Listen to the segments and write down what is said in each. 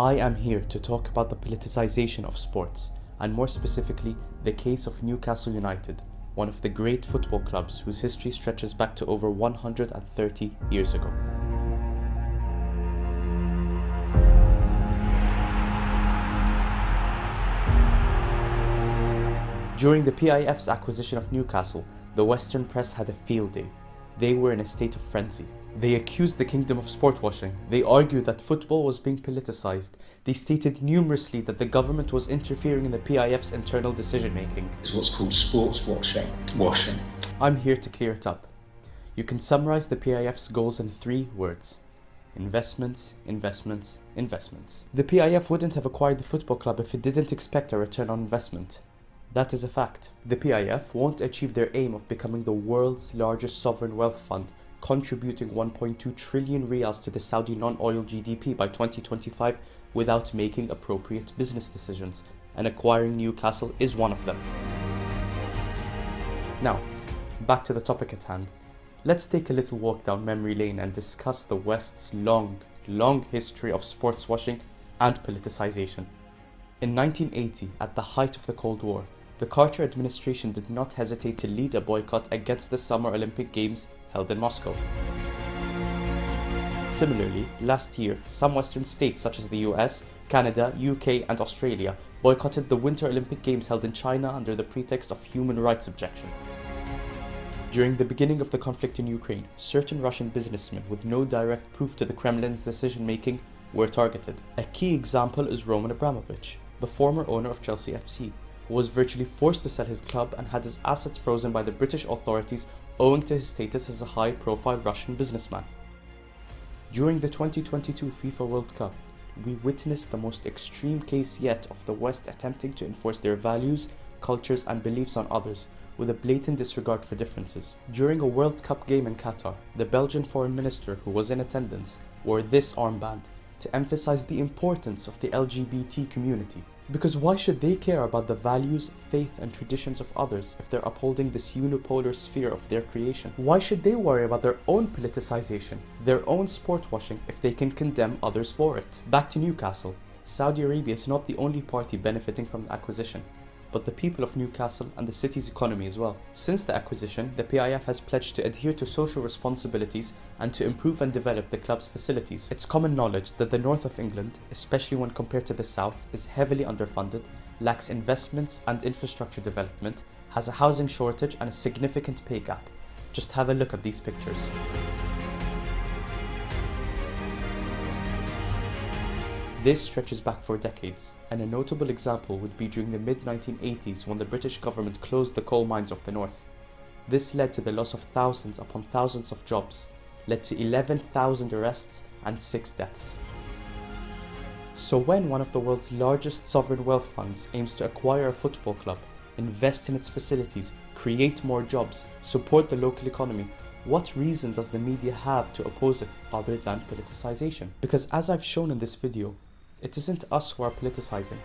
I am here to talk about the politicization of sports, and more specifically, the case of Newcastle United, one of the great football clubs whose history stretches back to over 130 years ago. During the PIF's acquisition of Newcastle, the Western press had a field day. They were in a state of frenzy. They accused the kingdom of sportswashing. They argued that football was being politicized. They stated numerously that the government was interfering in the PIF's internal decision-making. It's what's called sportswashing. I'm here to clear it up. You can summarize the PIF's goals in 3 words. Investments, investments, investments. The PIF wouldn't have acquired the football club if it didn't expect a return on investment. That is a fact. The PIF won't achieve their aim of becoming the world's largest sovereign wealth fund, contributing 1.2 trillion riyals to the Saudi non-oil GDP by 2025 without making appropriate business decisions, and acquiring Newcastle is one of them. Now, back to the topic at hand. Let's take a little walk down memory lane and discuss the West's long history of sports washing and politicization. In 1980, at the height of the Cold War, the Carter administration did not hesitate to lead a boycott against the Summer Olympic Games held in Moscow. Similarly, last year, some Western states such as the US, Canada, UK and Australia boycotted the Winter Olympic Games held in China under the pretext of human rights objection. During the beginning of the conflict in Ukraine, certain Russian businessmen with no direct proof to the Kremlin's decision-making were targeted. A key example is Roman Abramovich, the former owner of Chelsea FC, who was virtually forced to sell his club and had his assets frozen by the British authorities owing to his status as a high-profile Russian businessman. During the 2022 FIFA World Cup, we witnessed the most extreme case yet of the West attempting to enforce their values, cultures and beliefs on others, with a blatant disregard for differences. During a World Cup game in Qatar, the Belgian foreign minister who was in attendance wore this armband to emphasize the importance of the LGBT community. Because why should they care about the values, faith and traditions of others if they're upholding this unipolar sphere of their creation? Why should they worry about their own politicization, their own sport washing, if they can condemn others for it? Back to Newcastle. Saudi Arabia is not the only party benefiting from the acquisition, but the people of Newcastle and the city's economy as well. Since the acquisition, the PIF has pledged to adhere to social responsibilities and to improve and develop the club's facilities. It's common knowledge that the north of England, especially when compared to the south, is heavily underfunded, lacks investments and infrastructure development, has a housing shortage and a significant pay gap. Just have a look at these pictures. This stretches back for decades, and a notable example would be during the mid-1980s when the British government closed the coal mines of the north. This led to the loss of thousands upon thousands of jobs, led to 11,000 arrests and 6 deaths. So when one of the world's largest sovereign wealth funds aims to acquire a football club, invest in its facilities, create more jobs, support the local economy, what reason does the media have to oppose it other than politicization? Because as I've shown in this video, it isn't us who are politicizing.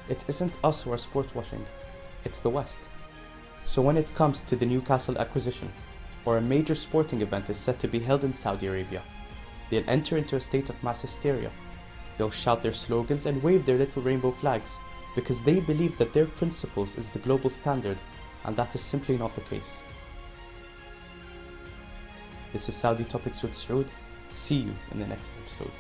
It isn't us who are sport washing. It's the West. So when it comes to the Newcastle acquisition, or a major sporting event is set to be held in Saudi Arabia, they'll enter into a state of mass hysteria. They'll shout their slogans and wave their little rainbow flags because they believe that their principles is the global standard, and that is simply not the case. This is Saudi Topics with Saud. See you in the next episode.